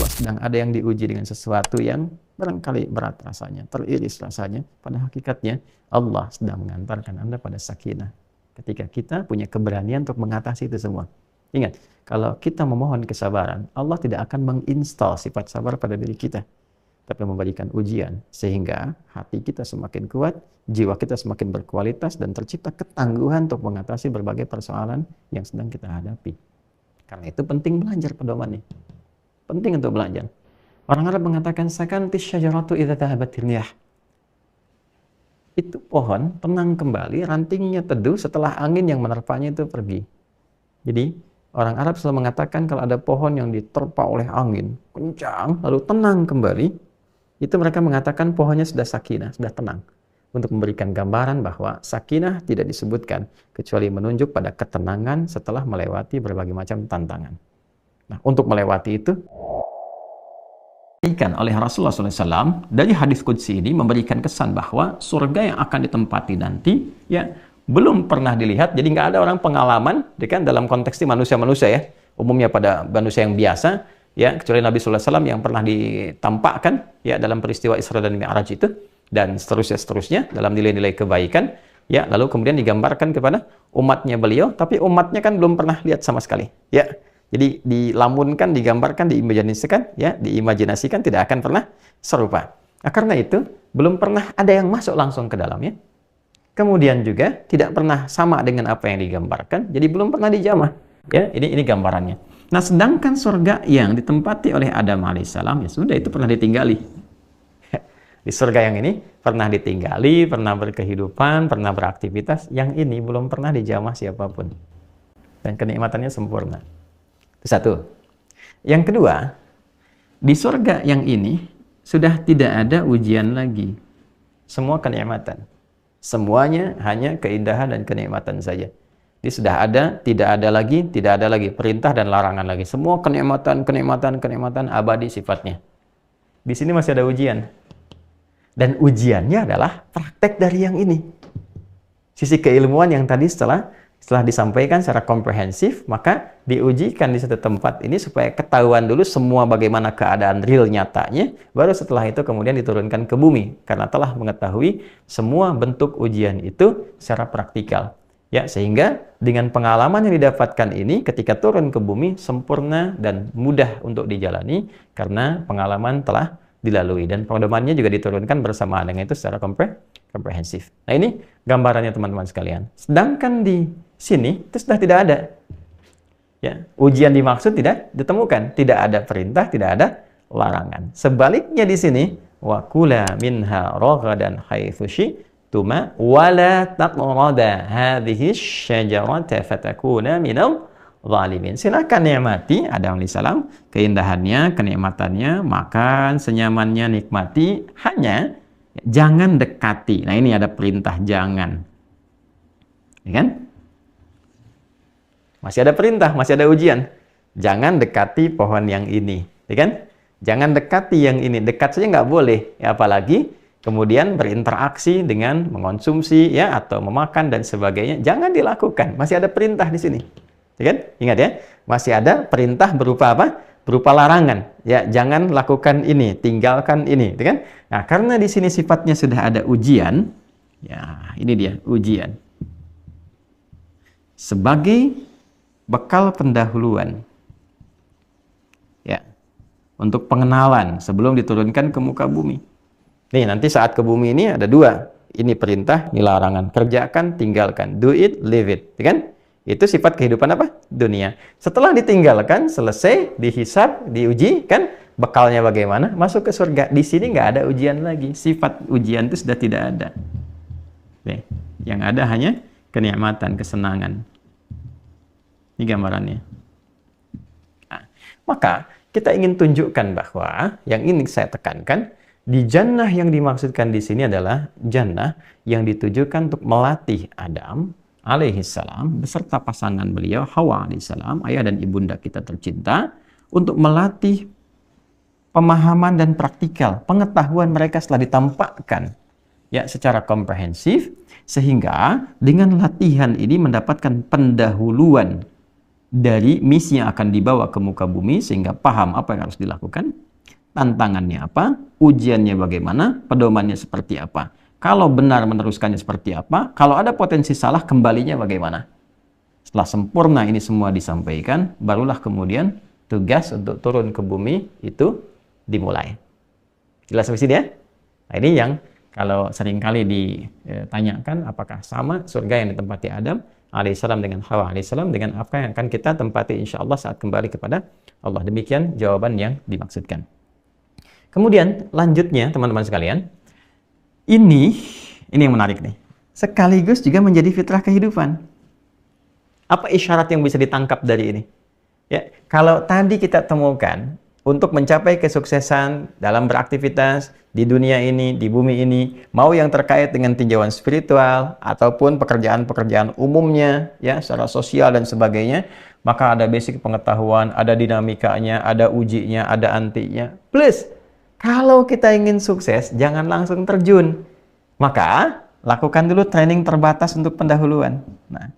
bahwa sedang ada yang diuji dengan sesuatu yang barangkali berat rasanya, teriris rasanya, pada hakikatnya Allah sedang mengantarkan Anda pada sakinah. Ketika kita punya keberanian untuk mengatasi itu semua. Ingat, kalau kita memohon kesabaran, Allah tidak akan menginstal sifat sabar pada diri kita, tapi memberikan ujian sehingga hati kita semakin kuat, jiwa kita semakin berkualitas, dan tercipta ketangguhan untuk mengatasi berbagai persoalan yang sedang kita hadapi. Karena itu penting belajar pedomannya. Penting untuk belajar. Orang Arab mengatakan sakantis syajaratu idza dhahabatir riyah. Itu pohon tenang kembali, rantingnya teduh setelah angin yang menerpanya itu pergi. Jadi orang Arab selalu mengatakan kalau ada pohon yang diterpa oleh angin kencang lalu tenang kembali, itu mereka mengatakan pohonnya sudah sakinah, sudah tenang. Untuk memberikan gambaran bahwa sakinah tidak disebutkan kecuali menunjuk pada ketenangan setelah melewati berbagai macam tantangan. Nah, untuk melewati itu diberikan oleh Rasulullah SAW dari hadis qudsi ini memberikan kesan bahwa surga yang akan ditempati nanti ya belum pernah dilihat. Jadi nggak ada orang pengalaman, kan dalam konteks ini manusia-manusia ya, umumnya pada manusia yang biasa ya, kecuali Nabi SAW yang pernah ditampakkan ya dalam peristiwa Isra dan Mi'raj itu, dan seterusnya dalam nilai-nilai kebaikan ya, lalu kemudian digambarkan kepada umatnya beliau, tapi umatnya kan belum pernah lihat sama sekali ya. Jadi dilamunkan, digambarkan, diimajinasikan tidak akan pernah serupa. Nah, karena itu belum pernah ada yang masuk langsung ke dalamnya. Kemudian juga tidak pernah sama dengan apa yang digambarkan, jadi belum pernah dijamah ya. Ini gambarannya. Nah, sedangkan surga yang ditempati oleh Adam alaihissalam ya sudah, itu pernah ditinggali. Di surga yang ini pernah ditinggali, pernah berkehidupan, pernah beraktivitas. Yang ini belum pernah dijamah siapapun. Dan kenikmatannya sempurna. Itu satu. Yang kedua, di surga yang ini sudah tidak ada ujian lagi. Semua kenikmatan. Semuanya hanya keindahan dan kenikmatan saja. Ini sudah ada, tidak ada lagi perintah dan larangan lagi. Semua kenikmatan abadi sifatnya. Di sini masih ada ujian. Dan ujiannya adalah praktek dari yang ini. Sisi keilmuan yang tadi setelah disampaikan secara komprehensif, maka diujikan di satu tempat ini supaya ketahuan dulu semua bagaimana keadaan real nyatanya, baru setelah itu kemudian diturunkan ke bumi, karena telah mengetahui semua bentuk ujian itu secara praktikal. Ya, sehingga dengan pengalaman yang didapatkan ini ketika turun ke bumi sempurna dan mudah untuk dijalani karena pengalaman telah dilalui, dan pedomannya juga diturunkan bersamaan dengan itu secara komprehensif. Nah, ini gambarannya teman-teman sekalian. Sedangkan di sini itu sudah tidak ada. Ya, ujian dimaksud tidak ditemukan, tidak ada perintah, tidak ada larangan. Sebaliknya di sini wa kula minha ragadan haitsu syi'tuma wa la taqrada hadhihi syajarata fatakuna minal zalimin. Silakan nikmati Adam alaihissalam, keindahannya, kenikmatannya, makan senyamannya, nikmati, hanya jangan dekati. Nah, ini ada perintah jangan. Ya kan? Masih ada perintah, masih ada ujian. Jangan dekati pohon yang ini, ya kan? Jangan dekati yang ini. Dekat saja nggak boleh, ya, apalagi kemudian berinteraksi dengan mengonsumsi ya atau memakan dan sebagainya. Jangan dilakukan. Masih ada perintah di sini. Ya kan? Ingat ya, masih ada perintah berupa apa? Berupa larangan. Ya, jangan lakukan ini, tinggalkan ini, ya kan? Nah, karena di sini sifatnya sudah ada ujian, ya, ini dia ujian. Sebagai bekal pendahuluan. Ya. Untuk pengenalan sebelum diturunkan ke muka bumi. Nih, nanti saat ke bumi ini ada dua. Ini perintah, ini larangan. Kerjakan, tinggalkan. Do it, leave it, ya kan? Itu sifat kehidupan apa? Dunia. Setelah ditinggalkan, selesai, dihisab, diuji, kan? Bekalnya bagaimana? Masuk ke surga. Di sini nggak ada ujian lagi. Sifat ujian itu sudah tidak ada. Nih, yang ada hanya kenikmatan, kesenangan. Ini gambarannya. Nah, maka kita ingin tunjukkan bahwa yang ini saya tekankan, di jannah yang dimaksudkan di sini adalah jannah yang ditujukan untuk melatih Adam alaihissalam beserta pasangan beliau Hawa alaihissalam, ayah dan ibunda kita tercinta, untuk melatih pemahaman dan praktikal pengetahuan mereka setelah ditampakkan ya secara komprehensif, sehingga dengan latihan ini mendapatkan pendahuluan dari misi yang akan dibawa ke muka bumi sehingga paham apa yang harus dilakukan, tantangannya apa, ujiannya bagaimana, pedomannya seperti apa. Kalau benar meneruskannya seperti apa, kalau ada potensi salah kembalinya bagaimana. Setelah sempurna ini semua disampaikan, barulah kemudian tugas untuk turun ke bumi itu dimulai. Jelas sampai sini ya? Nah, ini yang kalau seringkali ditanyakan apakah sama surga yang ditempati Adam alaihissalam dengan Hawa alaihissalam dengan apa yang akan kita tempati insya Allah saat kembali kepada Allah. Demikian jawaban yang dimaksudkan. Kemudian lanjutnya teman-teman sekalian, ini yang menarik nih. Sekaligus juga menjadi fitrah kehidupan. Apa isyarat yang bisa ditangkap dari ini? Ya, kalau tadi kita temukan untuk mencapai kesuksesan dalam beraktivitas di dunia ini, di bumi ini, mau yang terkait dengan tinjauan spiritual ataupun pekerjaan-pekerjaan umumnya, ya, secara sosial dan sebagainya, maka ada basic pengetahuan, ada dinamikanya, ada ujinya, ada antinya. Plus, kalau kita ingin sukses, jangan langsung terjun. Maka, lakukan dulu training terbatas untuk pendahuluan. Nah,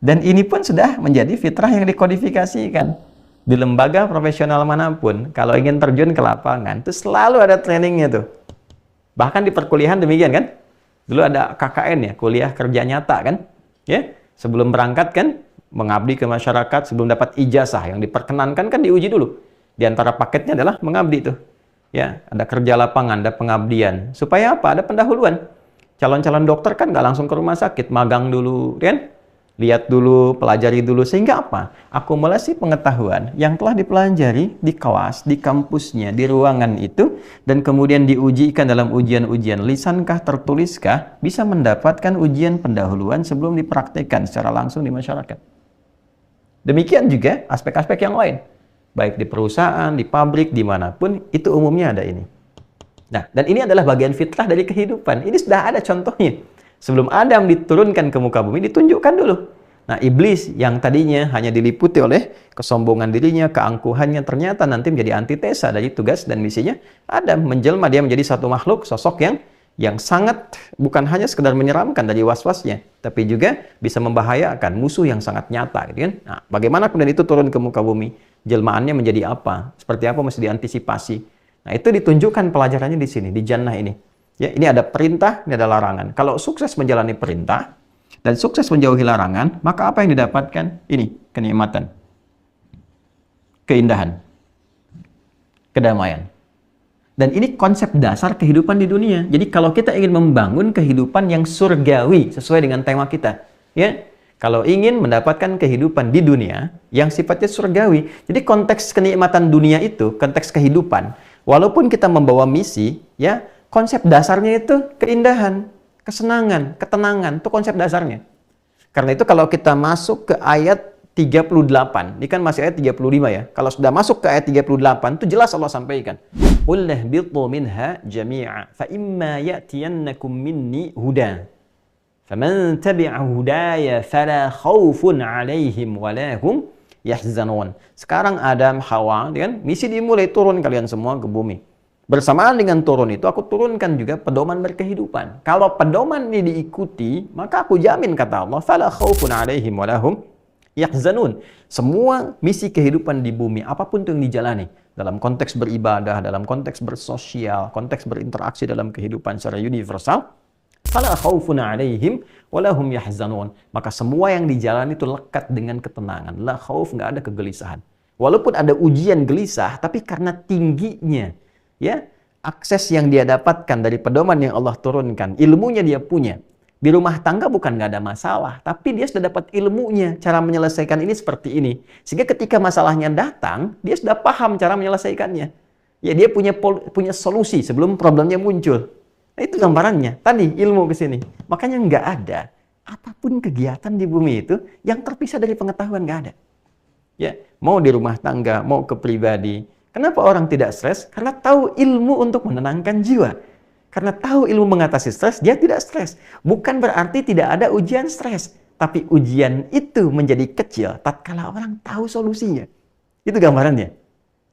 dan ini pun sudah menjadi fitrah yang dikodifikasikan. Di lembaga profesional manapun, kalau ingin terjun ke lapangan, itu selalu ada trainingnya tuh. Bahkan di perkuliahan demikian kan? Dulu ada KKN ya, kuliah kerja nyata kan? Ya, sebelum berangkat kan, mengabdi ke masyarakat, sebelum dapat ijazah, yang diperkenankan kan diuji dulu. Di antara paketnya adalah mengabdi tuh. Ya, ada kerja lapangan, ada pengabdian. Supaya apa? Ada pendahuluan. Calon-calon dokter kan nggak langsung ke rumah sakit, magang dulu, kan? Lihat dulu, pelajari dulu, sehingga apa? Akumulasi pengetahuan yang telah dipelajari di kelas, di kampusnya, di ruangan itu, dan kemudian diujikan dalam ujian-ujian lisankah, tertuliskah, bisa mendapatkan ujian pendahuluan sebelum dipraktekkan secara langsung di masyarakat. Demikian juga aspek-aspek yang lain. Baik di perusahaan, di pabrik, dimanapun, itu umumnya ada ini. Nah, dan ini adalah bagian fitrah dari kehidupan. Ini sudah ada contohnya. Sebelum Adam diturunkan ke muka bumi, ditunjukkan dulu. Nah, iblis yang tadinya hanya diliputi oleh kesombongan dirinya, keangkuhannya, ternyata nanti menjadi antitesa dari tugas dan misinya Adam. Menjelma dia menjadi satu makhluk, sosok yang sangat bukan hanya sekedar menyeramkan dari was-wasnya, tapi juga bisa membahayakan, musuh yang sangat nyata. Gitu kan? Nah, bagaimana kemudian itu turun ke muka bumi? Jelmaannya menjadi apa? Seperti apa mesti diantisipasi? Nah, itu ditunjukkan pelajarannya di sini, di jannah ini. Ya, ini ada perintah, ini ada larangan. Kalau sukses menjalani perintah dan sukses menjauhi larangan, maka apa yang didapatkan? Ini kenikmatan, keindahan, kedamaian. Dan ini konsep dasar kehidupan di dunia. Jadi kalau kita ingin membangun kehidupan yang surgawi sesuai dengan tema kita, ya, kalau ingin mendapatkan kehidupan di dunia yang sifatnya surgawi, jadi konteks kenikmatan dunia itu, konteks kehidupan, walaupun kita membawa misi, ya, konsep dasarnya itu keindahan, kesenangan, ketenangan, itu konsep dasarnya. Karena itu kalau kita masuk ke ayat 38, ini kan masih ayat 35 ya. Kalau sudah masuk ke ayat 38, itu jelas Allah sampaikan. Qul ihbitu minha jami'a, fa imma ya'tiyannakum minni huda. Faman tabi'a hudaya fala khaufun 'alaihim wa la hum yahzanun. Sekarang Adam, Hawa, kan misi dimulai, turun kalian semua ke bumi. Bersamaan dengan turun itu, aku turunkan juga pedoman berkehidupan. Kalau pedoman ini diikuti, maka aku jamin, kata Allah, fala khaufun 'alaihim wa lahum yahzanun. Semua misi kehidupan di bumi, apapun itu yang dijalani, dalam konteks beribadah, dalam konteks bersosial, konteks berinteraksi dalam kehidupan secara universal, fala khaufun 'alaihim wa lahum yahzanun. Maka semua yang dijalani itu lekat dengan ketenangan. La khauf, nggak ada kegelisahan. Walaupun ada ujian gelisah, tapi karena tingginya, ya, akses yang dia dapatkan dari pedoman yang Allah turunkan, ilmunya dia punya. Di rumah tangga bukan nggak ada masalah, tapi dia sudah dapat ilmunya, cara menyelesaikan ini seperti ini. Sehingga ketika masalahnya datang, dia sudah paham cara menyelesaikannya. Ya, dia punya solusi sebelum problemnya muncul. Nah, itu gambarannya. Tadi ilmu ke sini. Makanya nggak ada apapun kegiatan di bumi itu yang terpisah dari pengetahuan, nggak ada. Ya, mau di rumah tangga, mau ke pribadi. Kenapa orang tidak stres? Karena tahu ilmu untuk menenangkan jiwa. Karena tahu ilmu mengatasi stres, dia tidak stres. Bukan berarti tidak ada ujian stres. Tapi ujian itu menjadi kecil tatkala orang tahu solusinya. Itu gambarannya.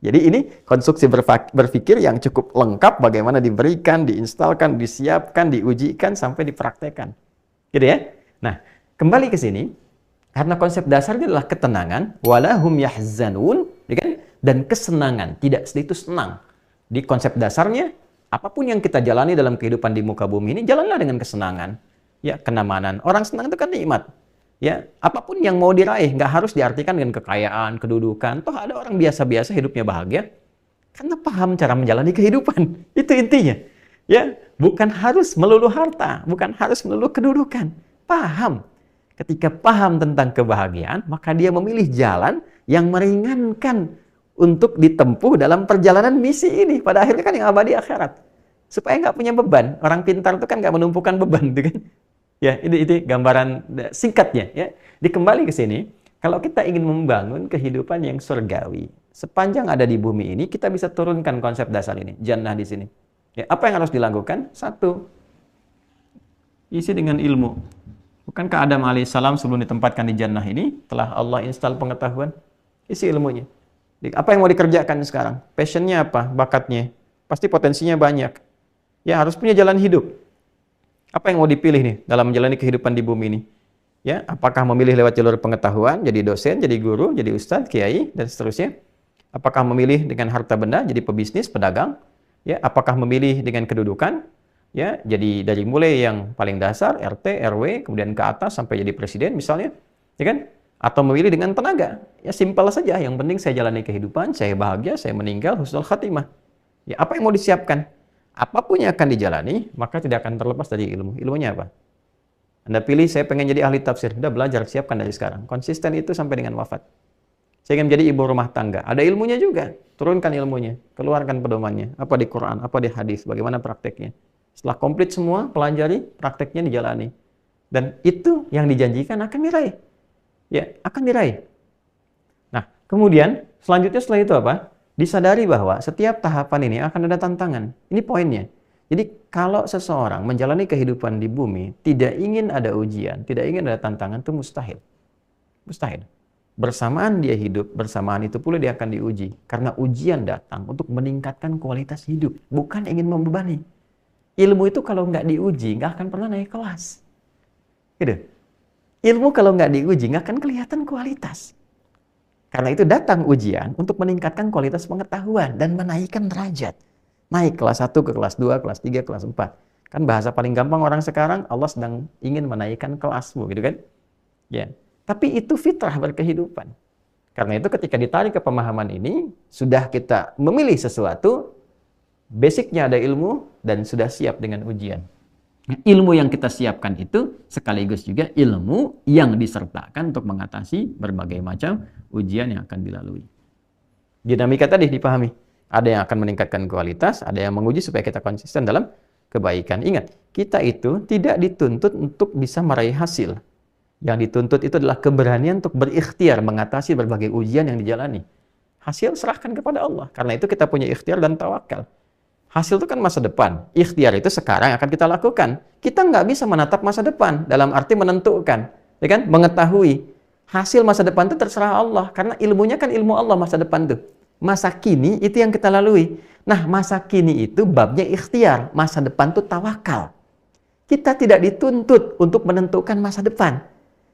Jadi ini konstruksi berpikir yang cukup lengkap, bagaimana diberikan, diinstalkan, disiapkan, diujikan, sampai dipraktekkan. Gitu ya. Nah, kembali ke sini. Karena konsep dasarnya adalah ketenangan, walahum yahzanun, ya kan? Dan kesenangan, tidak sedikit senang. Di konsep dasarnya, apapun yang kita jalani dalam kehidupan di muka bumi ini, jalanlah dengan kesenangan, ya, kenyamanan. Orang senang itu kan nikmat. Ya, apapun yang mau diraih, nggak harus diartikan dengan kekayaan, kedudukan. Toh ada orang biasa-biasa hidupnya bahagia, karena paham cara menjalani kehidupan. Itu intinya. Ya, bukan harus melulu harta, bukan harus melulu kedudukan. Paham. Ketika paham tentang kebahagiaan, maka dia memilih jalan yang meringankan untuk ditempuh dalam perjalanan misi ini. Pada akhirnya kan yang abadi akhirat. Supaya nggak punya beban. Orang pintar itu kan nggak menumpukan beban, gitu kan? Ya, itu gambaran singkatnya. Ya, dikembali ke sini. Kalau kita ingin membangun kehidupan yang surgawi, sepanjang ada di bumi ini, kita bisa turunkan konsep dasar ini, jannah di sini. Ya, apa yang harus dilakukan? Satu, isi dengan ilmu. Bukankah Adam alaihissalam sebelum ditempatkan di jannah ini, telah Allah install pengetahuan? Isi ilmunya. Apa yang mau dikerjakan sekarang? Passionnya apa? Bakatnya? Pasti potensinya banyak. Ya, harus punya jalan hidup. Apa yang mau dipilih nih dalam menjalani kehidupan di bumi ini? Ya, apakah memilih lewat jalur pengetahuan, jadi dosen, jadi guru, jadi ustadz, kiai, dan seterusnya? Apakah memilih dengan harta benda, jadi pebisnis, pedagang? Ya, apakah memilih dengan kedudukan? Ya, jadi dari mulai yang paling dasar, RT, RW, kemudian ke atas sampai jadi presiden misalnya, ya kan? Atau memilih dengan tenaga. Ya, simpel saja, yang penting saya jalani kehidupan, saya bahagia, saya meninggal, husnul khatimah. Ya, apa yang mau disiapkan? Apapun yang akan dijalani, maka tidak akan terlepas dari ilmu. Ilmunya apa? Anda pilih, saya pengen jadi ahli tafsir. Udah belajar, siapkan dari sekarang. Konsisten itu sampai dengan wafat. Saya ingin menjadi ibu rumah tangga. Ada ilmunya juga. Turunkan ilmunya. Keluarkan pedomannya. Apa di Quran, apa di hadis, bagaimana prakteknya. Setelah komplit semua, pelajari, prakteknya dijalani. Dan itu yang dijanjikan akan diraih. Ya, akan diraih. Nah, kemudian selanjutnya setelah itu apa? Disadari bahwa setiap tahapan ini akan ada tantangan. Ini poinnya. Jadi kalau seseorang menjalani kehidupan di bumi, tidak ingin ada ujian, tidak ingin ada tantangan, itu mustahil. Mustahil. Bersamaan dia hidup, bersamaan itu pula dia akan diuji. Karena ujian datang untuk meningkatkan kualitas hidup, bukan ingin membebani. Ilmu itu kalau nggak diuji, nggak akan pernah naik kelas. Gitu. Ilmu kalau nggak diuji, nggak akan kelihatan kualitas. Karena itu datang ujian untuk meningkatkan kualitas pengetahuan dan menaikkan derajat. Naik kelas 1 ke kelas 2, kelas 3, kelas 4. Kan bahasa paling gampang orang sekarang, Allah sedang ingin menaikkan kelasmu, gitu kan? Ya. Tapi itu fitrah berkehidupan. Karena itu ketika ditarik ke pemahaman ini, sudah kita memilih sesuatu, basicnya ada ilmu dan sudah siap dengan ujian. Ilmu yang kita siapkan itu sekaligus juga ilmu yang disertakan untuk mengatasi berbagai macam ujian yang akan dilalui. Dinamika tadi dipahami. Ada yang akan meningkatkan kualitas, ada yang menguji supaya kita konsisten dalam kebaikan. Ingat, kita itu tidak dituntut untuk bisa meraih hasil. Yang dituntut itu adalah keberanian untuk berikhtiar mengatasi berbagai ujian yang dijalani. Hasil serahkan kepada Allah. Karena itu kita punya ikhtiar dan tawakal. Hasil itu kan masa depan. Ikhtiar itu sekarang akan kita lakukan. Kita nggak bisa menatap masa depan dalam arti menentukan, ya kan? Mengetahui hasil masa depan itu terserah Allah. Karena ilmunya kan ilmu Allah masa depan itu. Masa kini itu yang kita lalui. Nah, masa kini itu babnya ikhtiar. Masa depan itu tawakal. Kita tidak dituntut untuk menentukan masa depan.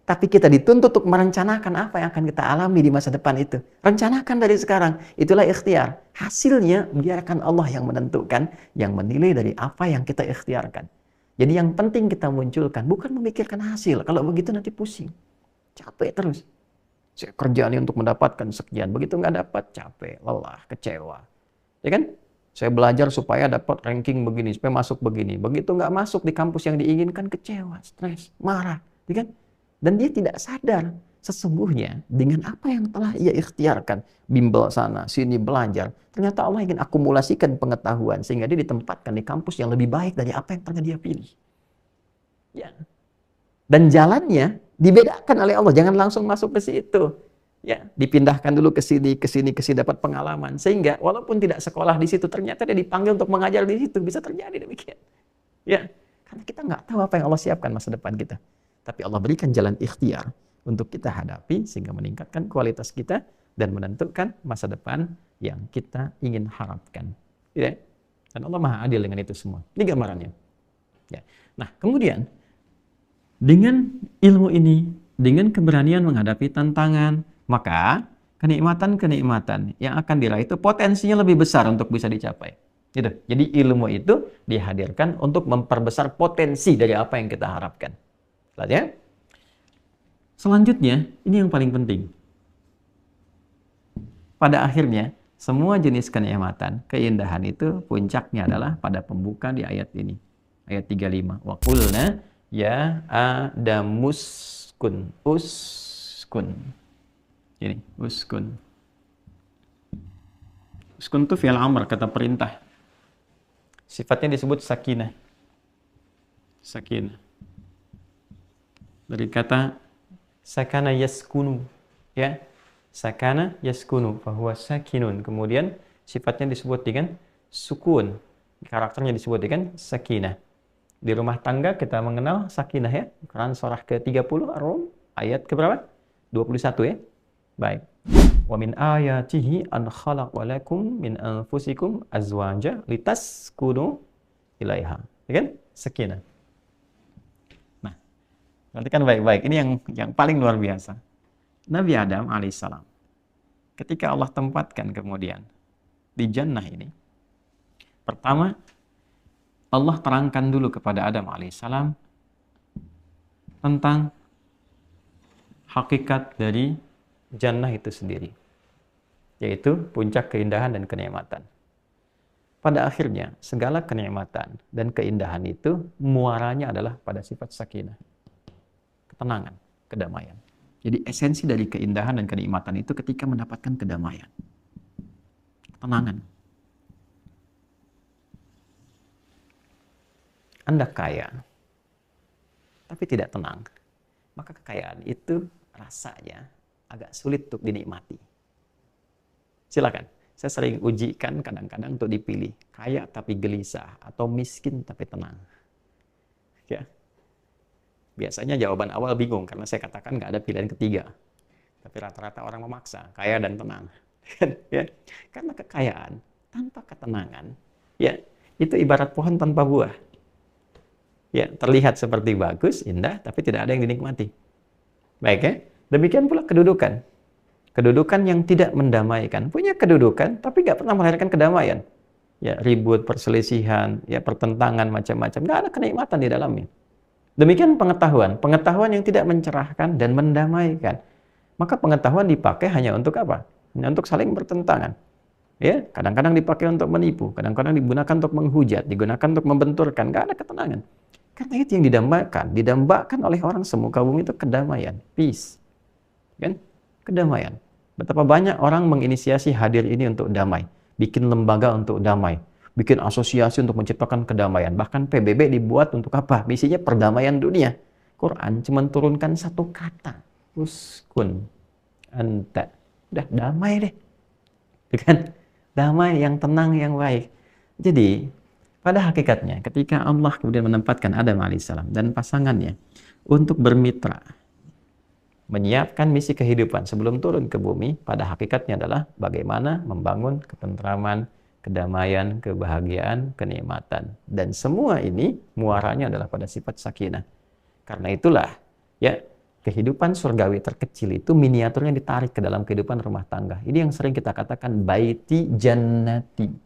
Tapi kita dituntut untuk merencanakan apa yang akan kita alami di masa depan itu. Rencanakan dari sekarang. Itulah ikhtiar. Hasilnya biarkan Allah yang menentukan, yang menilai dari apa yang kita ikhtiarkan. Jadi yang penting kita munculkan, bukan memikirkan hasil. Kalau begitu nanti pusing. Capek terus. Saya kerja nih untuk mendapatkan sekian. Begitu nggak dapat, capek, lelah, kecewa. Ya kan? Saya belajar supaya dapat ranking begini, supaya masuk begini. Begitu nggak masuk di kampus yang diinginkan, kecewa, stres, marah. Ya kan? Dan dia tidak sadar sesungguhnya dengan apa yang telah ia ikhtiarkan, bimbel sana, sini belajar, ternyata Allah ingin akumulasikan pengetahuan sehingga dia ditempatkan di kampus yang lebih baik dari apa yang pernah dia pilih. Ya. Dan jalannya dibedakan oleh Allah, jangan langsung masuk ke situ. Ya, dipindahkan dulu ke sini dapat pengalaman sehingga walaupun tidak sekolah di situ ternyata dia dipanggil untuk mengajar di situ, bisa terjadi demikian. Ya, karena kita nggak tahu apa yang Allah siapkan masa depan kita. Tapi Allah berikan jalan ikhtiar untuk kita hadapi sehingga meningkatkan kualitas kita dan menentukan masa depan yang kita ingin harapkan. Ya? Dan Allah Maha Adil dengan itu semua. Ini gambarannya. Ya. Nah, kemudian dengan ilmu ini dengan keberanian menghadapi tantangan, maka kenikmatan-kenikmatan yang akan diraih itu potensinya lebih besar untuk bisa dicapai. Gitu. Jadi ilmu itu dihadirkan untuk memperbesar potensi dari apa yang kita harapkan. Lihat ya. Selanjutnya, ini yang paling penting. Pada akhirnya, semua jenis kenikmatan, keindahan itu puncaknya adalah pada pembuka di ayat ini. Ayat 35. Wa qulna ya adamuskun. Uskun. Ini, uskun. Uskun itu fi'il amr, kata perintah. Sifatnya disebut sakinah. Sakinah. Dari kata sakana yaskunu. Ya. Sakana yaskunu, bahwa sakinun. Kemudian sifatnya disebut dengan sukun. Karakternya disebut dengan sakinah. Di rumah tangga kita mengenal sakinah ya. Quran surah ke-30 Ar-Rum ayat ke berapa? 21 ya. Baik. Wa min ayatihi an khalaqa lakum min anfusikum azwaja litaskunu ilaiha. Ya kan? Sakinah. Nah, perhatikan baik-baik. Ini yang paling luar biasa. Nabi Adam alaihissalam, ketika Allah tempatkan kemudian di jannah ini, pertama Allah terangkan dulu kepada Adam alaihissalam tentang hakikat dari jannah itu sendiri, yaitu puncak keindahan dan kenikmatan. Pada akhirnya segala kenikmatan dan keindahan itu muaranya adalah pada sifat sakinah, ketenangan, kedamaian. Jadi esensi dari keindahan dan kenikmatan itu ketika mendapatkan kedamaian, ketenangan. Anda kaya, tapi tidak tenang, maka kekayaan itu rasanya agak sulit untuk dinikmati. Silakan, saya sering ujikan kadang-kadang untuk dipilih, kaya tapi gelisah, atau miskin tapi tenang. Ya. Biasanya jawaban awal bingung karena saya katakan nggak ada pilihan ketiga. Tapi rata-rata orang memaksa, kaya dan tenang. Ya. Karena kekayaan tanpa ketenangan, ya itu ibarat pohon tanpa buah. Ya, terlihat seperti bagus, indah, tapi tidak ada yang dinikmati. Baik ya. Demikian pula kedudukan. Kedudukan yang tidak mendamaikan. Punya kedudukan, tapi nggak pernah melahirkan kedamaian. Ya, ribut, perselisihan, ya pertentangan macam-macam. Nggak ada kenikmatan di dalamnya. Demikian pengetahuan. Pengetahuan yang tidak mencerahkan dan mendamaikan. Maka pengetahuan dipakai hanya untuk apa? Hanya untuk saling bertentangan. Ya, kadang-kadang dipakai untuk menipu, kadang-kadang digunakan untuk menghujat, digunakan untuk membenturkan. Nggak ada ketenangan. Karena itu yang didambakan oleh orang semuka bumi itu kedamaian, peace. Kan? Kedamaian. Betapa banyak orang menginisiasi hadir ini untuk damai, bikin lembaga untuk damai, bikin asosiasi untuk menciptakan kedamaian. Bahkan PBB dibuat untuk apa? Misinya perdamaian dunia. Quran cuma turunkan satu kata, uskun anta. Udah damai deh. Kan? Damai, yang tenang, yang baik. Jadi pada hakikatnya, ketika Allah kemudian menempatkan Adam alaihissalam dan pasangannya untuk bermitra, menyiapkan misi kehidupan sebelum turun ke bumi, pada hakikatnya adalah bagaimana membangun ketentraman, kedamaian, kebahagiaan, kenikmatan. Dan semua ini muaranya adalah pada sifat sakinah. Karena itulah, ya, kehidupan surgawi terkecil itu miniaturnya ditarik ke dalam kehidupan rumah tangga. Ini yang sering kita katakan baiti jannati.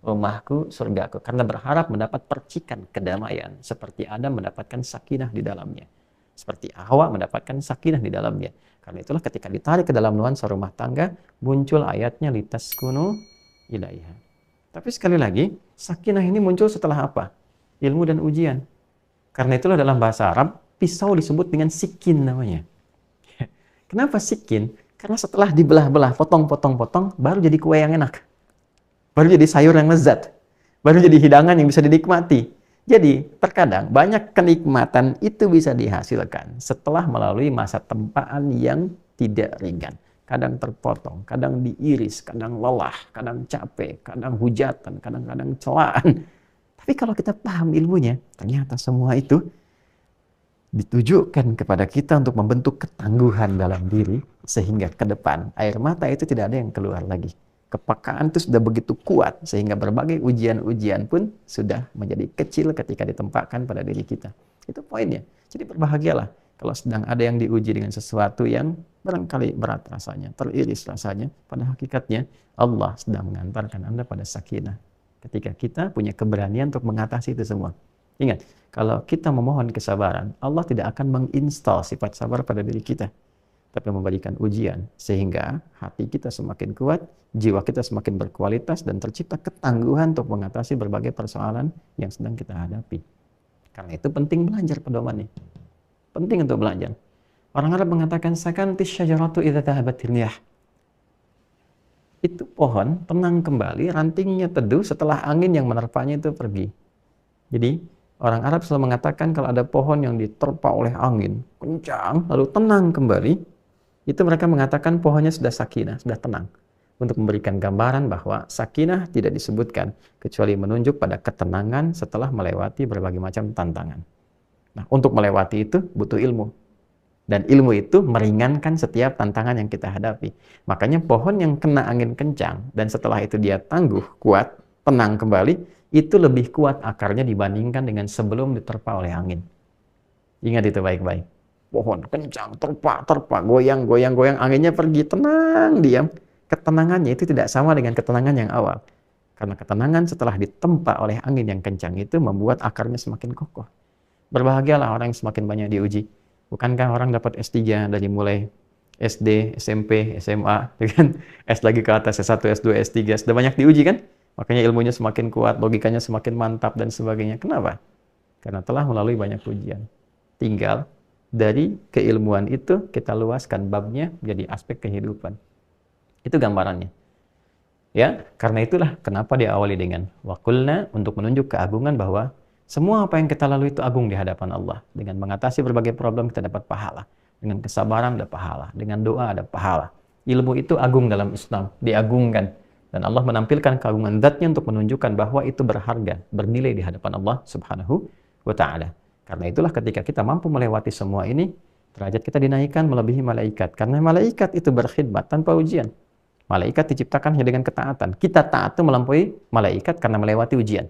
Rumahku, surgaku, karena berharap mendapat percikan kedamaian seperti Adam mendapatkan sakinah di dalamnya, seperti Hawa mendapatkan sakinah di dalamnya. Karena itulah ketika ditarik ke dalam nuansa rumah tangga muncul ayatnya litaskunu ilaiha. Tapi sekali lagi, sakinah ini muncul setelah apa? Ilmu dan ujian. Karena itulah dalam bahasa Arab pisau disebut dengan sikin namanya. Kenapa sikin? Karena setelah dibelah-belah, potong-potong-potong, baru jadi kue yang enak. Baru jadi sayur yang lezat. Baru jadi hidangan yang bisa dinikmati. Jadi, terkadang banyak kenikmatan itu bisa dihasilkan setelah melalui masa tempaan yang tidak ringan. Kadang terpotong, kadang diiris, kadang lelah, kadang capek, kadang hujatan, kadang-kadang celaan. Tapi kalau kita paham ilmunya, ternyata semua itu ditujukan kepada kita untuk membentuk ketangguhan dalam diri, sehingga ke depan air mata itu tidak ada yang keluar lagi. Kepekaan itu sudah begitu kuat sehingga berbagai ujian-ujian pun sudah menjadi kecil ketika ditempatkan pada diri kita. Itu poinnya. Jadi berbahagialah Kalau sedang ada yang diuji dengan sesuatu yang barangkali berat rasanya, teriris rasanya, pada hakikatnya Allah sedang mengantarkan Anda pada sakinah. Ketika kita punya keberanian untuk mengatasi itu semua. Ingat, kalau kita memohon kesabaran, Allah tidak akan menginstal sifat sabar pada diri kita, tapi memberikan ujian sehingga hati kita semakin kuat, jiwa kita semakin berkualitas, dan tercipta ketangguhan untuk mengatasi berbagai persoalan yang sedang kita hadapi. Karena itu penting belajar pedoman nih. Penting untuk belajar. Orang Arab mengatakan sakantis syajaratu idza dhahabatir riyah. Itu pohon tenang kembali, rantingnya teduh setelah angin yang menerpanya itu pergi. Jadi orang Arab selalu mengatakan kalau ada pohon yang diterpa oleh angin kencang lalu tenang kembali, itu mereka mengatakan pohonnya sudah sakinah, sudah tenang. Untuk memberikan gambaran bahwa sakinah tidak disebutkan kecuali menunjuk pada ketenangan setelah melewati berbagai macam tantangan. Nah, untuk melewati itu butuh ilmu. Dan ilmu itu meringankan setiap tantangan yang kita hadapi. Makanya pohon yang kena angin kencang dan setelah itu dia tangguh, kuat, tenang kembali, itu lebih kuat akarnya dibandingkan dengan sebelum diterpa oleh angin. Ingat itu baik-baik. Pohon kencang, terpa, goyang, anginnya pergi, tenang, diam. Ketenangannya itu tidak sama dengan ketenangan yang awal. Karena ketenangan setelah ditempa oleh angin yang kencang itu membuat akarnya semakin kokoh. Berbahagialah orang yang semakin banyak diuji. Bukankah orang dapat S3 dari mulai SD, SMP, SMA, dengan S lagi ke atas, S1, S2, S3, sudah banyak diuji kan? Makanya ilmunya semakin kuat, logikanya semakin mantap, dan sebagainya. Kenapa? Karena telah melalui banyak ujian. Tinggal dari keilmuan itu kita luaskan babnya menjadi aspek kehidupan. Itu gambarannya. Ya, karena itulah kenapa diawali dengan waqulna, untuk menunjuk keagungan bahwa semua apa yang kita lalui itu agung di hadapan Allah. Dengan mengatasi berbagai problem kita dapat pahala. Dengan kesabaran ada pahala. Dengan doa ada pahala. Ilmu itu agung dalam Islam, diagungkan. Dan Allah menampilkan keagungan zatnya untuk menunjukkan bahwa itu berharga, bernilai di hadapan Allah Subhanahu wa Ta'ala. Karena itulah ketika kita mampu melewati semua ini, derajat kita dinaikkan melebihi malaikat. Karena malaikat itu berkhidmat tanpa ujian. Malaikat diciptakan hanya dengan ketaatan. Kita taat itu melampaui malaikat karena melewati ujian.